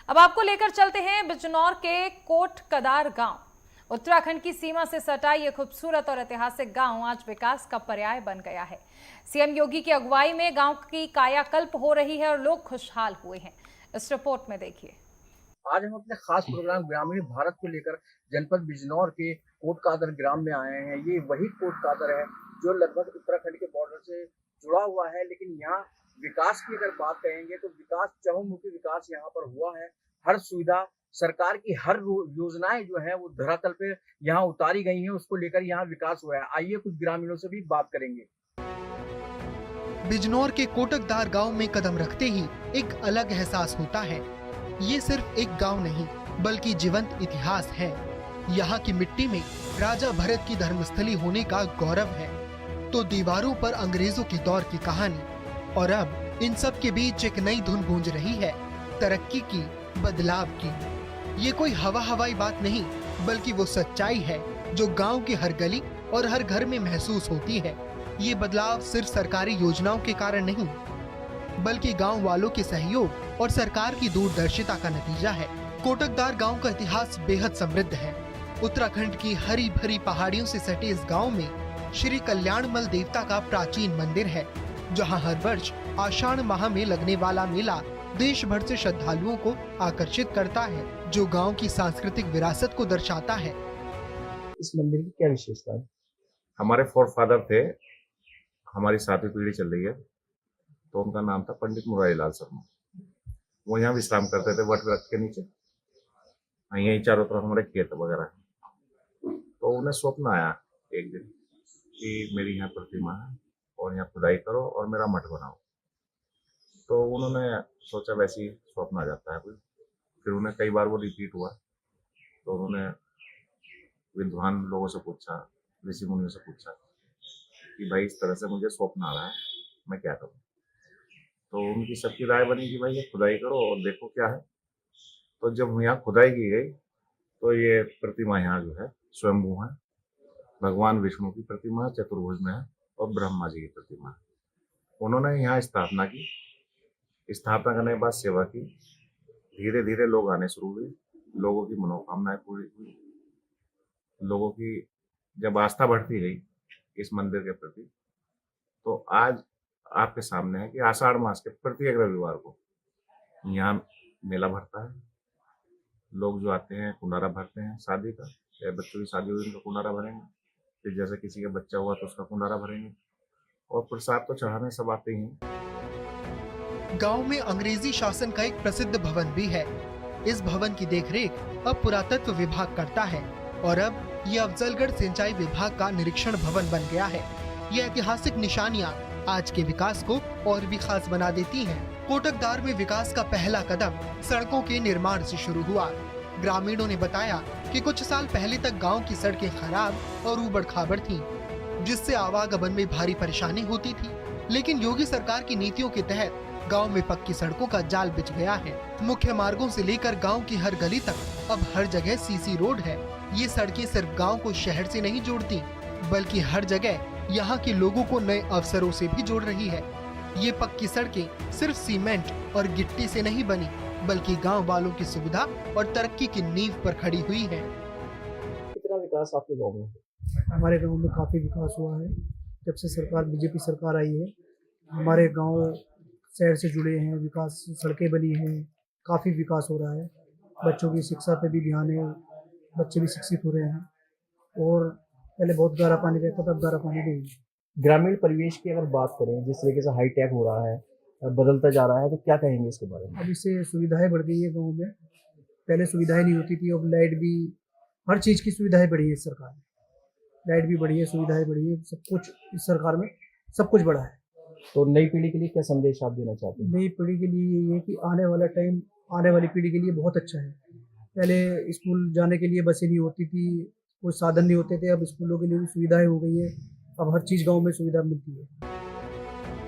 अब आपको लेकर चलते हैं बिजनौर के कोट कदार गांव। उत्तराखंड की सीमा से सटा ये खूबसूरत और ऐतिहासिक गांव आज विकास का पर्याय बन गया है। सीएम योगी की अगुवाई में गांव की कायाकल्प हो रही है और लोग खुशहाल हुए हैं। इस रिपोर्ट में देखिए। आज हम अपने खास प्रोग्राम ग्रामीण भारत को लेकर जनपद बिजनौर के कोट कादर ग्राम में आए हैं। ये वही कोट कादर है जो लगभग उत्तराखंड के बॉर्डर से जुड़ा हुआ है, लेकिन यहाँ विकास की अगर बात कहेंगे तो विकास, चहुमुखी विकास यहाँ पर हुआ है। हर सुविधा, सरकार की हर योजनाएं जो है वो धरातल पे यहाँ उतारी गई हैं, उसको लेकर यहाँ विकास हुआ है। आइए कुछ ग्रामीणों से भी बात करेंगे। बिजनौर के कोटकदार गांव में कदम रखते ही एक अलग एहसास होता है। ये सिर्फ एक गांव नहीं बल्कि जीवंत इतिहास है। यहाँ की मिट्टी में राजा भरत की धर्मस्थली होने का गौरव है, तो दीवारों पर अंग्रेजों के दौर की कहानी। और अब इन सब के बीच एक नई धुन गूंज रही है, तरक्की की, बदलाव की। ये कोई हवाई बात नहीं बल्कि वो सच्चाई है जो गांव की हर गली और हर घर में महसूस होती है। ये बदलाव सिर्फ सरकारी योजनाओं के कारण नहीं बल्कि गांव वालों के सहयोग और सरकार की दूरदर्शिता का नतीजा है। कोटकदार गांव का इतिहास बेहद समृद्ध है। उत्तराखंड की हरी भरी पहाड़ियों से सटे इस गांव में श्री कल्याणमल देवता का प्राचीन मंदिर है, जहां हर वर्ष आषाढ़ माह में लगने वाला मेला देश भर से श्रद्धालुओं को आकर्षित करता है, जो गांव की सांस्कृतिक विरासत को दर्शाता है। इस मंदिर की क्या विशेषता है? हमारे फोरफादर थे, हमारी सातवीं पीढ़ी चल रही है, तो उनका नाम था पंडित मुरारी लाल शर्मा। वो यहाँ विश्राम करते थे वट वृक्ष के नीचे। यही चारों तरफ हमारे खेत वगैरह है। तो उन्हें स्वप्न आया एक दिन कि मेरी यहाँ प्रतिमा है और यहाँ खुदाई करो और मेरा मठ बनाओ। तो उन्होंने सोचा वैसे ही स्वप्न आ जाता है। फिर उन्हें कई बार वो रिपीट हुआ, तो उन्होंने विद्वान लोगों से पूछा, ऋषि मुनियों से पूछा कि भाई इस तरह से मुझे स्वप्न आ रहा है, मैं क्या करूं। तो उनकी सबकी राय बनी कि भाई ये खुदाई करो और देखो क्या है। तो जब यहाँ खुदाई की गई तो ये प्रतिमा यहाँ जो है स्वयंभू है। भगवान विष्णु की प्रतिमा है, चतुर्भुज में है, और ब्रह्मा जी की प्रतिमा है। उन्होंने यहाँ स्थापना की। स्थापना करने के बाद सेवा की। धीरे धीरे लोग आने शुरू हुए, लोगों की मनोकामनाएं पूरी हुई। लोगों की जब आस्था बढ़ती गई इस मंदिर के प्रति, तो आज आपके सामने है कि आषाढ़ मास के प्रत्येक रविवार को यहाँ मेला भरता है। लोग जो आते हैं कुंडारा भरते हैं शादी का, या बच्चों की शादी हुई उनका कुंडारा भरेंगे, फिर जैसे किसी का बच्चा हुआ तो उसका कुंडारा भरेंगे, और प्रसाद तो चढ़ाने सब आते ही हैं। गांव में अंग्रेजी शासन का एक प्रसिद्ध भवन भी है। इस भवन की देखरेख अब पुरातत्व विभाग करता है और अब ये अफजलगढ़ सिंचाई विभाग का निरीक्षण भवन बन गया है। ये ऐतिहासिक निशानियां आज के विकास को और भी खास बना देती हैं। कोटकदार में विकास का पहला कदम सड़कों के निर्माण से शुरू हुआ। ग्रामीणों ने बताया कि कुछ साल पहले तक गांव की सड़कें खराब और ऊबड़-खाबड़ थीं, जिससे आवागमन में भारी परेशानी होती थी। लेकिन योगी सरकार की नीतियों के तहत गांव में पक्की सड़कों का जाल बिछ गया है। मुख्य मार्गों से लेकर गांव की हर गली तक अब हर जगह सीसी रोड है। ये सड़कें सिर्फ गांव को शहर से नहीं जोड़ती बल्कि हर जगह यहाँ के लोगों को नए अवसरों से भी जोड़ रही है। ये पक्की सड़कें सिर्फ सीमेंट और गिट्टी से नहीं बनी बल्कि गांव वालों की सुविधा और तरक्की की नींव पर खड़ी हुई है। कितना विकास आपके गाँव में? हमारे गांव में काफ़ी विकास हुआ है। जब से सरकार, बीजेपी सरकार आई है, हमारे गांव शहर से जुड़े हैं, विकास, सड़कें बनी हैं, काफ़ी विकास हो रहा है। बच्चों की शिक्षा पे भी ध्यान है, बच्चे भी शिक्षित हो रहे हैं। और पहले बहुत गारा पानी रहता था, अब गारा पानी नहीं है। ग्रामीण परिवेश की अगर बात करें, जिस तरीके से हाईटेक हो रहा है, बदलता जा रहा है, तो क्या कहेंगे इसके बारे में? अब इससे सुविधाएं बढ़ गई है गाँव में। पहले सुविधाएं नहीं होती थी, अब लाइट भी, हर चीज़ की सुविधाएं बढ़ी है इस सरकार में। लाइट भी बढ़ी है, सुविधाएं बढ़ी है, सब कुछ इस सरकार में सब कुछ बढ़ा है। तो नई पीढ़ी के लिए क्या संदेश आप देना चाहते हैं? नई पीढ़ी के लिए ये है कि आने वाला टाइम आने वाली पीढ़ी के लिए बहुत अच्छा है। पहले स्कूल जाने के लिए बसें नहीं होती थी, कोई साधन नहीं होते थे, अब स्कूलों के लिए भी सुविधाएं हो गई है। अब हर चीज़ गांव में सुविधा मिलती है।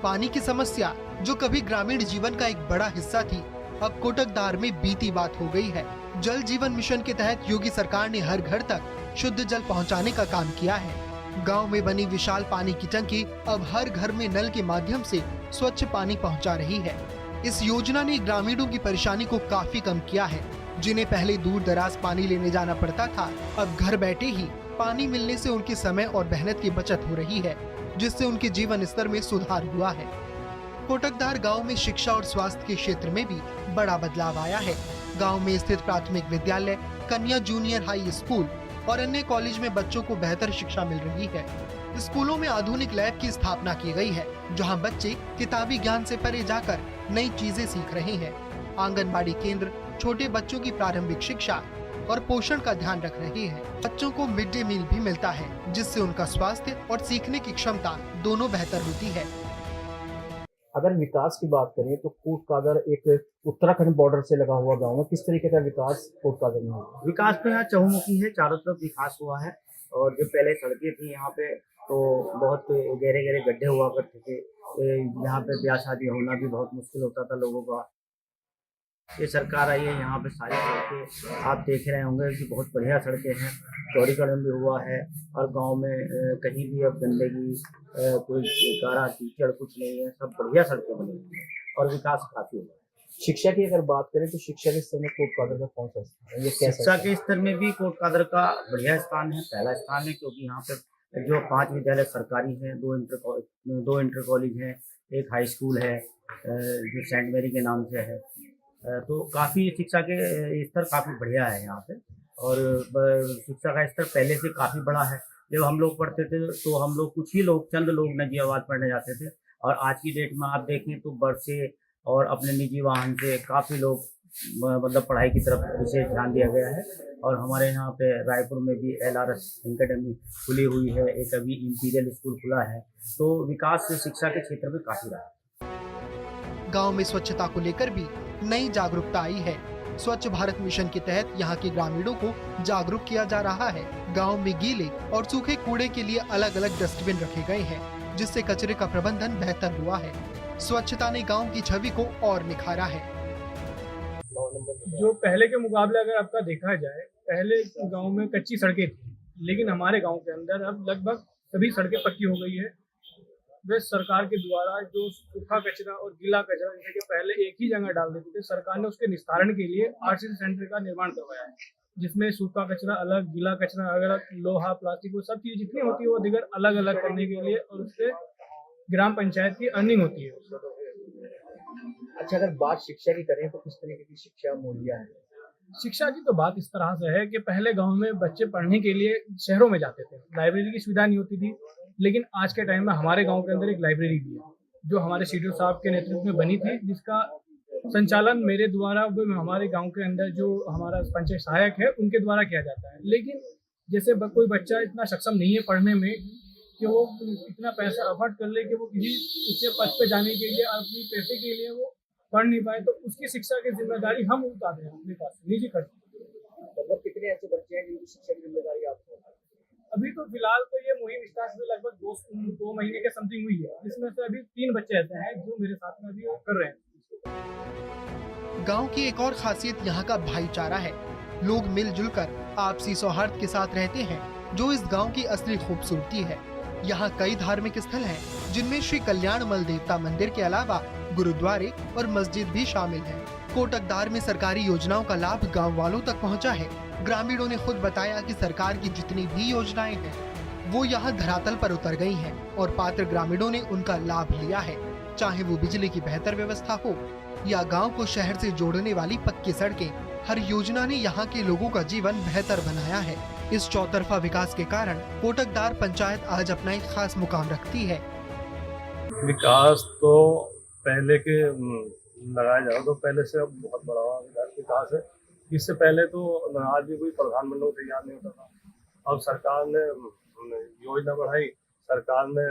पानी की समस्या जो कभी ग्रामीण जीवन का एक बड़ा हिस्सा थी, अब कोटकदार में बीती बात हो गई है। जल जीवन मिशन के तहत योगी सरकार ने हर घर तक शुद्ध जल पहुंचाने का काम किया है। गांव में बनी विशाल पानी की टंकी अब हर घर में नल के माध्यम से स्वच्छ पानी पहुंचा रही है। इस योजना ने ग्रामीणों की परेशानी को काफी कम किया है। जिन्हें पहले दूर दराज पानी लेने जाना पड़ता था, अब घर बैठे ही पानी मिलने से उनके समय और मेहनत की बचत हो रही है, जिससे उनके जीवन स्तर में सुधार हुआ है। कोटकदार गांव में शिक्षा और स्वास्थ्य के क्षेत्र में भी बड़ा बदलाव आया है। गांव में स्थित प्राथमिक विद्यालय, कन्या जूनियर हाई स्कूल और अन्य कॉलेज में बच्चों को बेहतर शिक्षा मिल रही है। स्कूलों में आधुनिक लैब की स्थापना की गई है, जहां बच्चे किताबी ज्ञान से परे जाकर नई चीजें सीख रहे हैं। आंगनबाड़ी केंद्र छोटे बच्चों की प्रारंभिक शिक्षा और पोषण का ध्यान रख रहे हैं। बच्चों को मिड डे मील भी मिलता है, जिससे उनका स्वास्थ्य और सीखने की क्षमता दोनों बेहतर होती है। अगर विकास की बात करें तो कोटकादर एक उत्तराखंड बॉर्डर से लगा हुआ गांव है। किस तरीके का विकास कोटकादर में हुआ? विकास तो यहाँ चहुमुखी है, चारों तरफ विकास हुआ है। और जो पहले सड़कें थी यहाँ पे तो बहुत गहरे गहरे गड्ढे हुआ करते थे। यहाँ पे ब्याह शादी होना भी बहुत मुश्किल होता था लोगों का। ये सरकार आई है, यहाँ पे सारी सड़कें आप देख रहे होंगे कि बहुत बढ़िया सड़कें हैं। चौड़ीकरण भी हुआ है और गांव में कहीं भी अब गंदगी कोई गारा कीचड़ कुछ नहीं है, सब बढ़िया सड़कें बनी हुई हैं और विकास काफी हुआ है। शिक्षा की अगर बात करें तो शिक्षा के स्तर में कोटकादर का कौन सा स्थान है? ये शिक्षा के स्तर में भी कोटकादर का बढ़िया स्थान है, पहला स्थान है, क्योंकि यहाँ पे जो 5 विद्यालय सरकारी हैं, 2 इंटर कॉलेज हैं, एक हाई स्कूल है जो सेंट मेरी के नाम से है। तो काफ़ी शिक्षा के स्तर काफ़ी बढ़िया है यहाँ पे। और शिक्षा का स्तर पहले से काफ़ी बड़ा है। जब हम लोग पढ़ते थे तो हम लोग कुछ ही लोग, चंद लोग नजीबाबाद पढ़ने जाते थे, और आज की डेट में आप देखें तो बस से और अपने निजी वाहन से काफ़ी लोग मतलब पढ़ाई की तरफ विशेष ध्यान दिया गया है। और हमारे यहाँ पे रायपुर में भी LRS एकेडमी खुली हुई है, एक अभी इंपीरियल स्कूल खुला है। तो विकास शिक्षा के क्षेत्र में काफ़ी रहा है। गांव में स्वच्छता को लेकर भी नई जागरूकता आई है। स्वच्छ भारत मिशन के तहत यहाँ के ग्रामीणों को जागरूक किया जा रहा है। गांव में गीले और सूखे कूड़े के लिए अलग अलग डस्टबिन रखे गए हैं, जिससे कचरे का प्रबंधन बेहतर हुआ है। स्वच्छता ने गांव की छवि को और निखारा है। जो पहले के मुकाबले अगर आपका देखा जाए, पहले गांव में कच्ची सड़कें थी, लेकिन हमारे गांव के अंदर अब लगभग सभी सड़कें पक्की हो गई है। वे सरकार के द्वारा जो सूखा कचरा और गीला कचरा जैसे कि पहले एक ही जगह डाल देते थे, सरकार ने उसके निस्तारण के लिए RCC सेंटर का निर्माण करवाया है, जिसमें सूखा कचरा अलग, गीला कचरा अलग, लोहा, प्लास्टिक, वो सब चीज़ जितनी होती है वो दिगर अलग अलग करने के लिए, और उससे ग्राम पंचायत की अर्निंग होती है। अच्छा, अगर बात शिक्षा की करें तो किस तरीके की शिक्षा मुहैया है? शिक्षा की तो बात इस तरह से है कि पहले गांव में बच्चे पढ़ने के लिए शहरों में जाते थे, लाइब्रेरी की सुविधा नहीं होती थी। लेकिन आज के टाइम में हमारे गांव के अंदर एक लाइब्रेरी भी है, जो हमारे CDO साहब के नेतृत्व में बनी थी, जिसका संचालन मेरे द्वारा हमारे गांव के अंदर जो हमारा पंचायत सहायक है उनके द्वारा किया जाता है। लेकिन जैसे कोई बच्चा इतना सक्षम नहीं है पढ़ने में कि वो इतना पैसा अफोर्ड कर ले कि वो किसी ऊंचे पद पे जाने के लिए अपने पैसे के लिए वो पढ़ नहीं पाए, तो उसकी शिक्षा की जिम्मेदारी हम उतार रहे हैं अपने पास निजी खर्च। लगभग कितने ऐसे बच्चे हैं जिनकी शिक्षा की जिम्मेदारी आपको? अभी तो फिलहाल तो ये मुहिम स्टार्ट हुई लगभग 2 महीने के समथिंग हुई है, जिसमें से अभी 3 बच्चे ऐसे हैं जो मेरे साथ में अभी कर रहे हैं। गांव की एक और खासियत यहाँ का भाईचारा है। लोग मिलजुल कर आपसी सौहार्द के साथ रहते हैं, जो इस गांव की असली खूबसूरती है। यहाँ कई धार्मिक स्थल हैं, जिनमें श्री कल्याण मल देवता मंदिर के अलावा गुरुद्वारे और मस्जिद भी शामिल है। कोटकदार में सरकारी योजनाओं का लाभ गांव वालों तक पहुंचा है। ग्रामीणों ने खुद बताया कि सरकार की जितनी भी योजनाएं हैं, वो यहाँ धरातल पर उतर गई हैं और पात्र ग्रामीणों ने उनका लाभ लिया है। चाहे वो बिजली की बेहतर व्यवस्था हो या गांव को शहर से जोड़ने वाली पक्की सड़कें, हर योजना ने यहाँ के लोगों का जीवन बेहतर बनाया है। इस चौतरफा विकास के कारण कोटकदार पंचायत आज अपना एक खास मुकाम रखती है। विकास तो पहले के लगाया जाए तो पहले से अब बहुत बड़ा विकास है। इससे पहले तो आज भी कोई प्रधानमंत्री तैयार नहीं होता था। अब सरकार ने योजना बढ़ाई, सरकार ने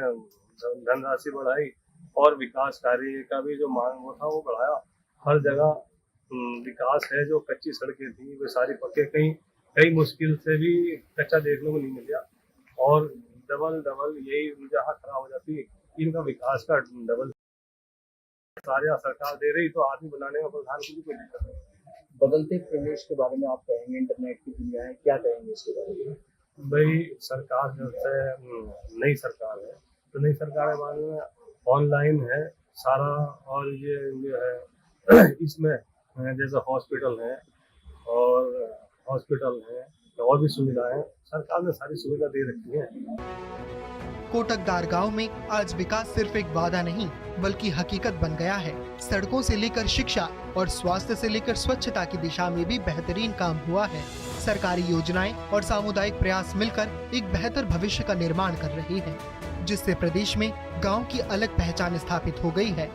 धनराशि बढ़ाई और विकास कार्य का भी जो मांग वो था वो बढ़ाया। हर जगह विकास है। जो कच्ची सड़कें थी वे सारी पक्के, कई मुश्किल से भी कच्चा देखने को नहीं मिला, और डबल यही जहाँ खराब हो जाती इनका विकास का डबल सारे सरकार दे रही, तो आदमी बनाने में प्रधान को भी कोई दिक्कत नहीं। बदलते प्रदेश के बारे में आप कहेंगे, इंटरनेट की दुनिया है, क्या कहेंगे इसके बारे में? भाई सरकार जो है नई सरकार है, तो नई सरकार के बारे में ऑनलाइन है सारा, और ये जो है इसमें जैसे हॉस्पिटल है और भी सुविधाएं सरकार ने सारी सुविधा दे रखी है। कोटकदार गांव में आज विकास सिर्फ एक वादा नहीं बल्कि हकीकत बन गया है। सड़कों से लेकर शिक्षा और स्वास्थ्य से लेकर स्वच्छता की दिशा में भी बेहतरीन काम हुआ है। सरकारी योजनाएं और सामुदायिक प्रयास मिलकर एक बेहतर भविष्य का निर्माण कर रही हैं, जिससे प्रदेश में गांव की अलग पहचान स्थापित हो गई है।